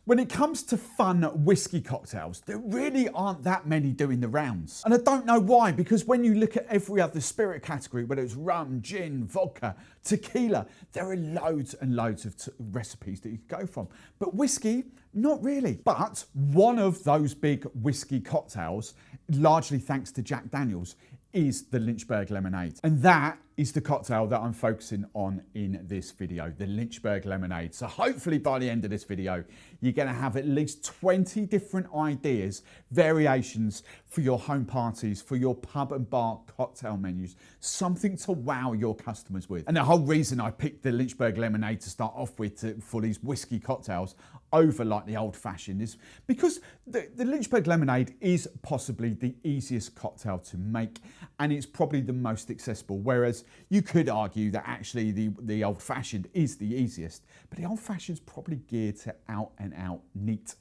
When it comes to fun whiskey cocktails, there really aren't that many doing the rounds. And I don't know why, because when you look at every other spirit category, whether it's rum, gin, vodka, tequila, there are loads and loads of recipes that you can go from. But whiskey, not really. But one of those big whiskey cocktails, largely thanks to Jack Daniels, is the Lynchburg Lemonade. And that is the cocktail that I'm focusing on in this video, the Lynchburg Lemonade. So hopefully by the end of this video, you're gonna have at least 20 different ideas, variations for your home parties, for your pub and bar cocktail menus, something to wow your customers with. And the whole reason I picked the Lynchburg Lemonade to start off with for these whiskey cocktails over like the old fashioned is because the Lynchburg Lemonade is possibly the easiest cocktail to make, and it's probably the most accessible. Whereas you could argue that actually the old fashioned is the easiest, but the old fashioned is probably geared to out and out neat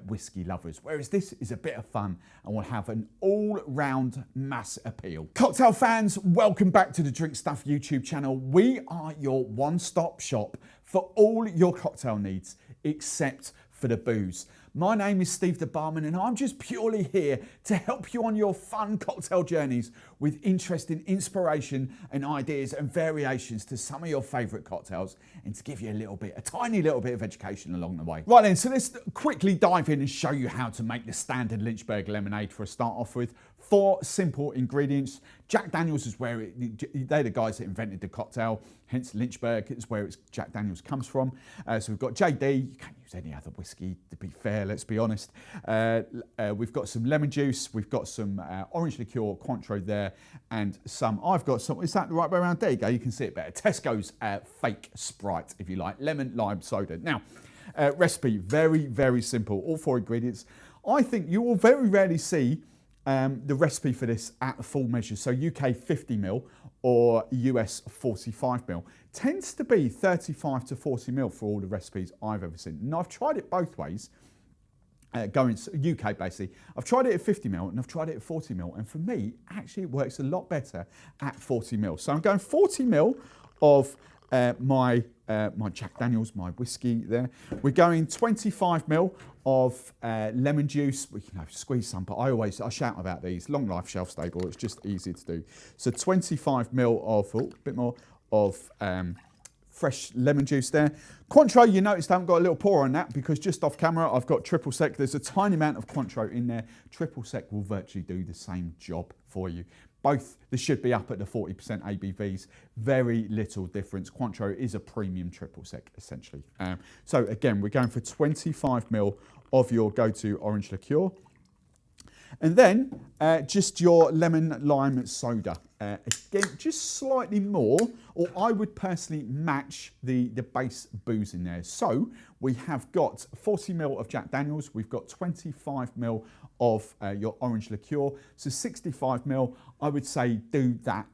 whiskey lovers, whereas this is a bit of fun and will have an all-round mass appeal. Cocktail fans, welcome back to the Drinkstuff YouTube channel. We are your one-stop shop for all your cocktail needs, except for the booze. My name is Steve the Barman, and I'm just purely here to help you on your fun cocktail journeys with interesting inspiration and ideas and variations to some of your favourite cocktails, and to give you a tiny little bit of education along the way. Right then, so let's quickly dive in and show you how to make the standard Lynchburg Lemonade for a start off with. 4 simple ingredients. Jack Daniels is where they're the guys that invented the cocktail, hence Lynchburg is where Jack Daniels comes from. So we've got JD, you can't use any other whiskey to be fair, let's be honest. We've got some lemon juice, we've got some orange liqueur, Cointreau there, and I've got some, is that the right way around? There you go, you can see it better. Tesco's fake Sprite, if you like, lemon, lime, soda. Now, recipe, very, very simple, all 4 ingredients. I think you will very rarely see the recipe for this at the full measure. So UK 50ml or US 45ml. Tends to be 35 to 40ml for all the recipes I've ever seen. And I've tried it both ways, going UK basically. I've tried it at 50ml and I've tried it at 40ml. And for me, actually it works a lot better at 40ml. So I'm going 40ml of my Jack Daniels, my whiskey there. We're going 25ml of lemon juice. We can squeeze some, but I shout about these. Long life, shelf stable, it's just easy to do. So 25ml of, a bit more, of fresh lemon juice there. Cointreau, you noticed I haven't got a little pour on that because just off camera I've got triple sec. There's a tiny amount of Cointreau in there. Triple sec will virtually do the same job for you. Both, they should be up at the 40% ABVs. Very little difference. Cointreau is a premium triple sec, essentially. So again, we're going for 25ml of your go-to orange liqueur. And then just your lemon lime soda. Again, just slightly more, or I would personally match the base booze in there. So we have got 40ml of Jack Daniels, we've got 25ml of your orange liqueur, so 65ml. I would say do that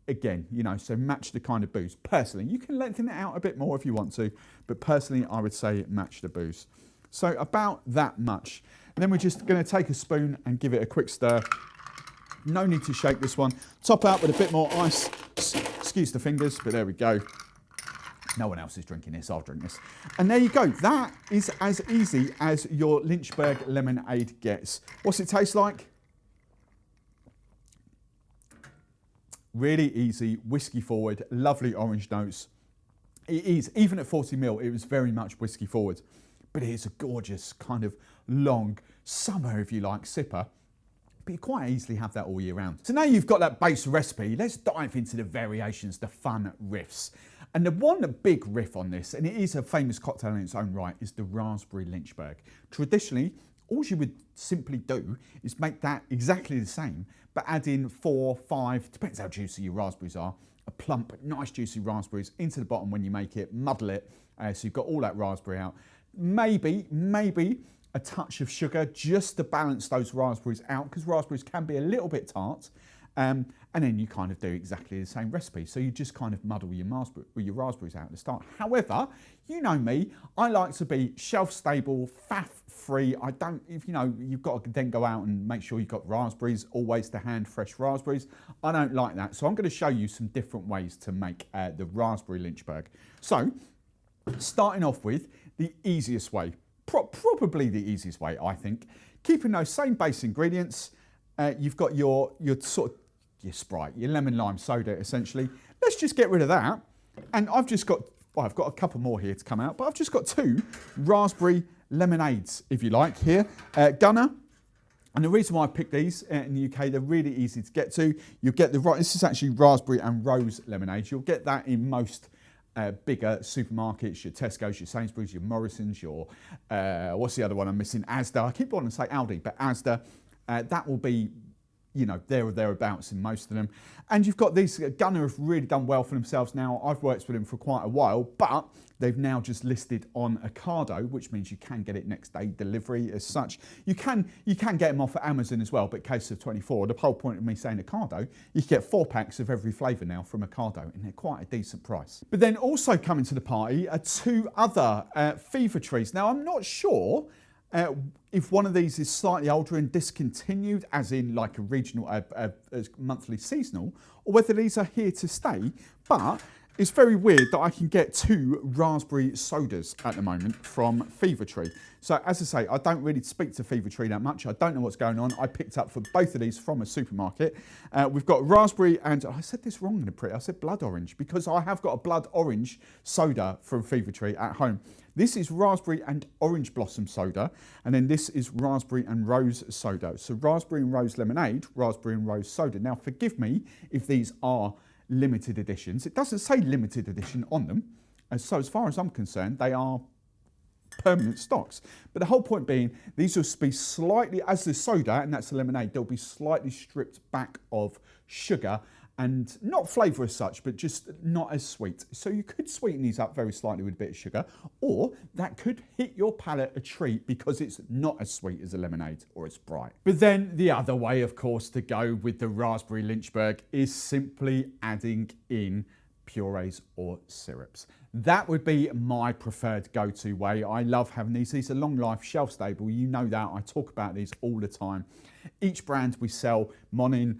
again, you know, so match the kind of booze. Personally, you can lengthen it out a bit more if you want to, but personally I would say match the booze. So about that much. And then we're just going to take a spoon and give it a quick stir. No need to shake this one. Top out with a bit more ice. Excuse the fingers, but there we go. No one else is drinking this, I'll drink this. And there you go. That is as easy as your Lynchburg Lemonade gets. What's it taste like? Really easy, whiskey forward, lovely orange notes. It is, even at 40ml, it was very much whiskey forward. But it is a gorgeous kind of long summer, if you like, sipper. But you quite easily have that all year round. So now you've got that base recipe, let's dive into the variations, the fun riffs. And the one big riff on this, and it is a famous cocktail in its own right, is the raspberry Lynchburg. Traditionally, all you would simply do is make that exactly the same, but add in 4, 5, depends how juicy your raspberries are, a plump, nice juicy raspberries into the bottom when you make it, muddle it, so you've got all that raspberry out. Maybe a touch of sugar just to balance those raspberries out, because raspberries can be a little bit tart. And then you kind of do exactly the same recipe. So you just kind of muddle your raspberries out at the start. However, you know me, I like to be shelf stable, faff free. I don't, if you know, you've got to then go out and make sure you've got raspberries, always to hand fresh raspberries. I don't like that. So I'm going to show you some different ways to make the raspberry Lynchburg. So starting off with the easiest way, probably the easiest way, I think. Keeping those same base ingredients, you've got your sort of your Sprite, your lemon lime soda essentially. Let's just get rid of that. And I've just got, well, I've got a couple more here to come out, but I've just got 2 raspberry lemonades, if you like, here. Gunner. And the reason why I picked these in the UK, they're really easy to get to. You'll get the right, this is actually raspberry and rose lemonade. You'll get that in most bigger supermarkets, your Tesco's, your Sainsbury's, your Morrison's, your, what's the other one I'm missing? Asda. I keep wanting to say Aldi, but Asda. That will be, you know, there or thereabouts in most of them. And you've got these, Gunner have really done well for themselves now. I've worked with them for quite a while, but they've now just listed on Ocado, which means you can get it next day delivery as such. You can get them off at Amazon as well, but case of 24, the whole point of me saying Ocado, you can get 4 packs of every flavour now from Ocado, and they're quite a decent price. But then also coming to the party are 2 other Fever Trees. Now I'm not sure if one of these is slightly older and discontinued, as in like a regional, monthly seasonal, or whether these are here to stay, but it's very weird that I can get 2 raspberry sodas at the moment from Fever Tree. So as I say, I don't really speak to Fever Tree that much. I don't know what's going on. I picked up for both of these from a supermarket. We've got raspberry and, I said this wrong in the print, I said blood orange, because I have got a blood orange soda from Fever Tree at home. This is raspberry and orange blossom soda, and then this is raspberry and rose soda. So raspberry and rose lemonade, raspberry and rose soda. Now forgive me if these are limited editions. It doesn't say limited edition on them. And so as far as I'm concerned, they are permanent stocks. But the whole point being, these will be slightly, as the soda, and that's the lemonade, they'll be slightly stripped back of sugar and not flavour as such, but just not as sweet. So you could sweeten these up very slightly with a bit of sugar, or that could hit your palate a treat because it's not as sweet as a lemonade or a Sprite. But then the other way, of course, to go with the raspberry Lynchburg is simply adding in purees or syrups. That would be my preferred go-to way. I love having these. These are long life, shelf stable. You know that. I talk about these all the time. Each brand we sell, Monin,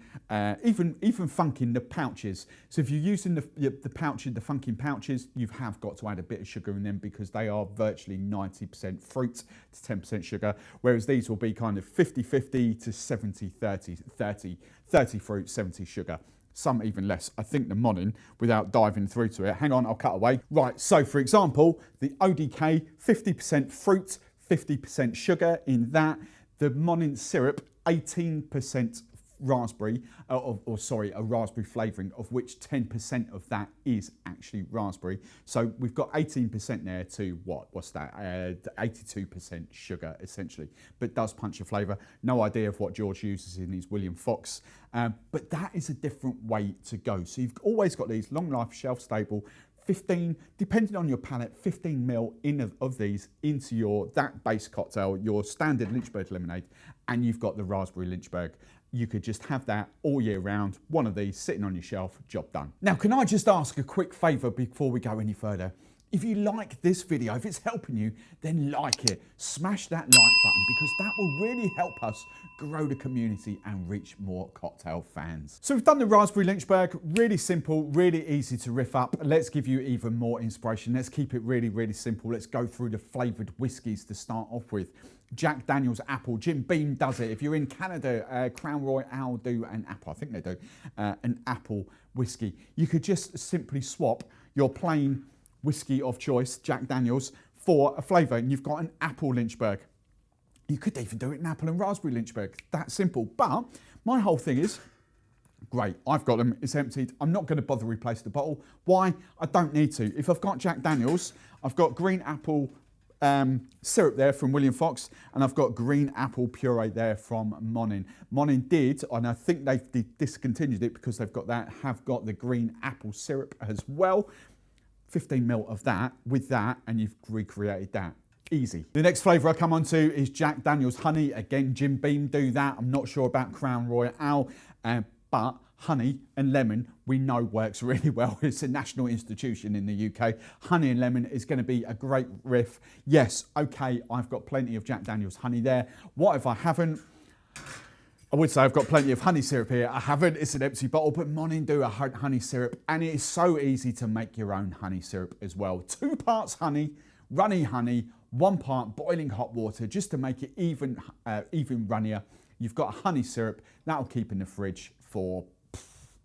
even Funkin, the pouches. So if you're using the pouches, the Funkin pouches, you have got to add a bit of sugar in them because they are virtually 90% fruit to 10% sugar, whereas these will be kind of 50-50 to 70-30, 30 fruit, 70 sugar. Some even less. I think the Monin, without diving through to it. Hang on, I'll cut away. Right, so for example, the ODK, 50% fruit, 50% sugar in that. The Monin syrup, 18% raspberry, a raspberry flavouring, of which 10% of that is actually raspberry. So we've got 18% there to what's that? 82% sugar essentially, but does punch a flavour. No idea of what George uses in his William Fox, but that is a different way to go. So you've always got these long life, shelf stable, 15, depending on your palate, 15 ml of these into that base cocktail, your standard Lynchburg lemonade, and you've got the raspberry Lynchburg. You could just have that all year round, one of these sitting on your shelf, job done. Now, can I just ask a quick favour before we go any further? If you like this video, if it's helping you, then like it. Smash that like button because that will really help us grow the community and reach more cocktail fans. So we've done the raspberry Lynchburg, really simple, really easy to riff up. Let's give you even more inspiration. Let's keep it really, really simple. Let's go through the flavoured whiskies to start off with. Jack Daniel's apple, Jim Beam does it. If you're in Canada, Crown Royal do an apple, I think they do, an apple whiskey. You could just simply swap your plain whiskey of choice, Jack Daniel's, for a flavour, and you've got an apple Lynchburg. You could even do it in apple and raspberry Lynchburg, that simple. But my whole thing is, great, I've got them, it's emptied. I'm not gonna bother replace the bottle. Why? I don't need to. If I've got Jack Daniel's, I've got green apple syrup there from William Fox, and I've got green apple puree there from Monin. Monin did, and I think they've discontinued it because they've got the green apple syrup as well. 15 ml of that with that, and you've recreated that. Easy. The next flavour I come on to is Jack Daniel's honey. Again, Jim Beam do that. I'm not sure about Crown Royal, but honey and lemon we know works really well. It's a national institution in the UK. Honey and lemon is going to be a great riff. Yes, okay, I've got plenty of Jack Daniel's honey there. What if I haven't? I would say I've got plenty of honey syrup here. I haven't, it's an empty bottle, but Monin do a honey syrup, and it is so easy to make your own honey syrup as well. 2 parts honey, runny honey, 1 part boiling hot water just to make it even runnier. You've got a honey syrup, that'll keep in the fridge for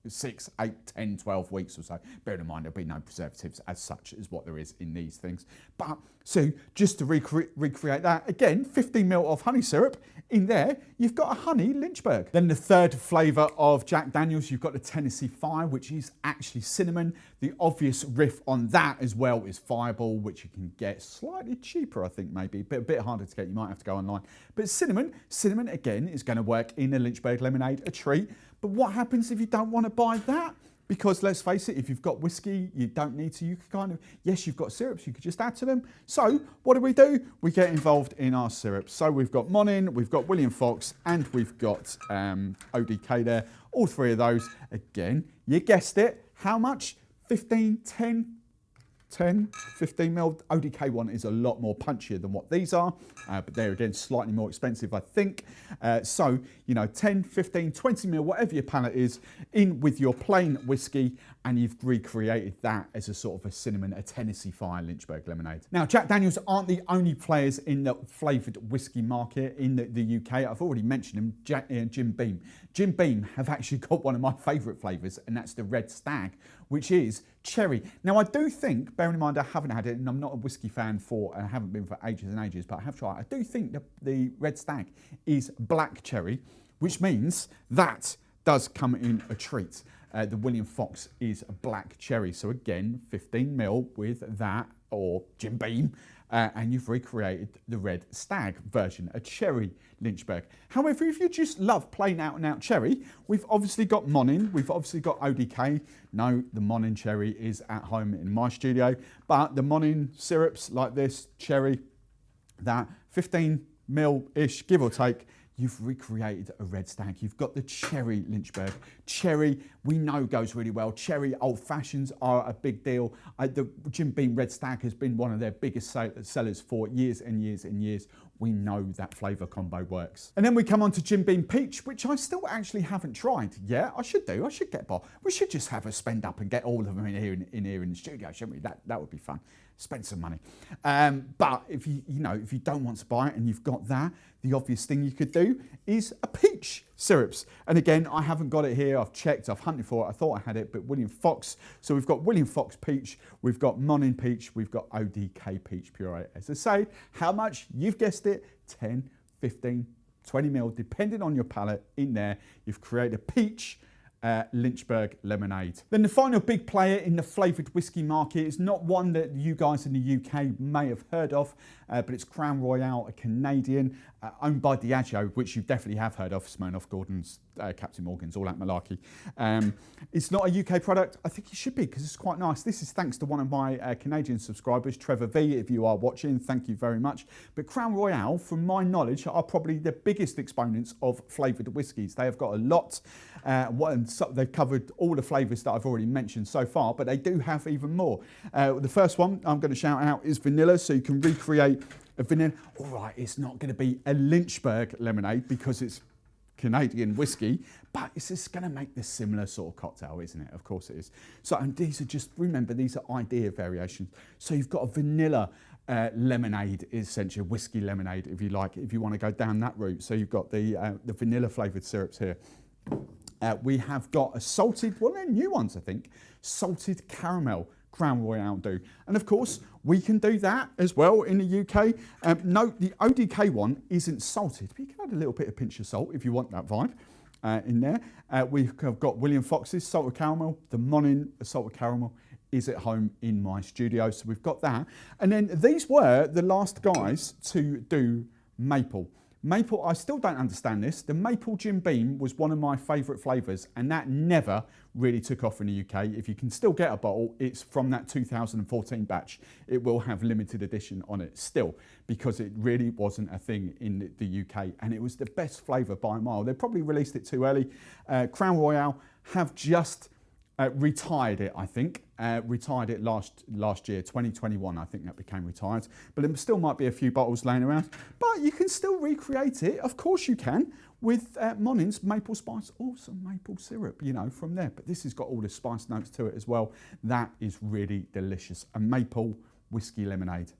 6, 8, 10, 12 weeks or so. Bear in mind, there'll be no preservatives as such as what there is in these things. But so just to recreate that, again, 15 ml of honey syrup. In there, you've got a honey Lynchburg. Then the third flavour of Jack Daniels, you've got the Tennessee Fire, which is actually cinnamon. The obvious riff on that as well is Fireball, which you can get slightly cheaper, I think, maybe, but a bit harder to get. You might have to go online. But cinnamon again, is going to work in a Lynchburg lemonade, a treat. But what happens if you don't want to buy that? Because let's face it, if you've got whiskey, you don't need to. You can kind of, yes, you've got syrups, you could just add to them. So what do? We get involved in our syrups. So we've got Monin, we've got William Fox, and we've got ODK there. All three of those. Again, you guessed it. How much? 15, 10, 15 ml. ODK one is a lot more punchier than what these are, but they're again slightly more expensive, I think. So, you know, 10, 15, 20 ml, whatever your palate is, in with your plain whiskey, and you've recreated that as a sort of a cinnamon, a Tennessee Fire Lynchburg lemonade. Now, Jack Daniels aren't the only players in the flavoured whiskey market in the UK. I've already mentioned them, Jim Beam. Jim Beam have actually got one of my favourite flavours, and that's the Red Stag, which is cherry. Now, I do think, bearing in mind I haven't had it, and I'm not a whiskey fan and I haven't been for ages and ages, but I have tried. I do think the Red Stag is black cherry, which means that does come in a treat. The William Fox is a black cherry. So again, 15 ml with that, or Jim Beam, and you've recreated the Red Stag version, a cherry Lynchburg. However, if you just love plain out and out cherry, we've obviously got Monin, we've obviously got ODK. No, the Monin cherry is at home in my studio, but the Monin syrups like this, cherry, that 15 ml-ish, give or take, you've recreated a Red Stag. You've got the cherry Lynchburg. Cherry, we know goes really well. Cherry old fashions are a big deal. The Jim Beam Red Stag has been one of their biggest sellers for years and years and years. We know that flavour combo works. And then we come on to Jim Beam Peach, which I still actually haven't tried. Yeah, I should do. I should get a bottle. We should just have a spend up and get all of them in here in the studio, shouldn't we? That would be fun. Spend some money. But if you don't want to buy it and you've got that, the obvious thing you could do is a peach syrups. And again, I haven't got it here. I've checked, I've hunted for it. I thought I had it, but William Fox. So we've got William Fox peach, we've got Monin peach, we've got ODK peach puree. As I say, how much? You've guessed it, 10, 15, 20 ml, depending on your palate in there. You've created a peach Lynchburg lemonade. Then the final big player in the flavoured whiskey market is not one that you guys in the UK may have heard of, but it's Crown Royal, a Canadian, owned by Diageo, which you definitely have heard of, Smirnoff, Gordon's, Captain Morgan's, all that malarkey. It's not a UK product. I think it should be because it's quite nice. This is thanks to one of my Canadian subscribers, Trevor V, if you are watching, thank you very much. But Crown Royal, from my knowledge, are probably the biggest exponents of flavoured whiskies. They have got a lot. They've covered all the flavours that I've already mentioned so far, but they do have even more. The first one I'm going to shout out is vanilla, so you can recreate a vanilla. All right, it's not going to be a Lynchburg lemonade because it's Canadian whiskey, but it's just going to make this similar sort of cocktail, isn't it? Of course it is. So, and these are just, remember, these are idea variations. So you've got a vanilla lemonade, essentially a whiskey lemonade, if you like, if you want to go down that route. So you've got the vanilla flavoured syrups here. We have got a salted, well, they're new ones, I think, salted caramel Crown Royal do. And of course, we can do that as well in the UK. Note, the ODK one isn't salted, but you can add a little bit of pinch of salt if you want that vibe in there. We've got William Fox's salted caramel, the Monin salted caramel is at home in my studio, so we've got that. And then these were the last guys to do maple. Maple, I still don't understand this. The maple Jim Beam was one of my favourite flavours, and that never really took off in the UK. If you can still get a bottle, it's from that 2014 batch. It will have limited edition on it still, because it really wasn't a thing in the UK, and it was the best flavour by a mile. They probably released it too early. Crown Royal have just retired it, I think. Retired it last year, 2021, I think that became retired. But there still might be a few bottles laying around. But you can still recreate it, of course you can, with Monin's maple spice or some maple syrup, you know, from there. But this has got all the spice notes to it as well. That is really delicious. A maple whiskey lemonade.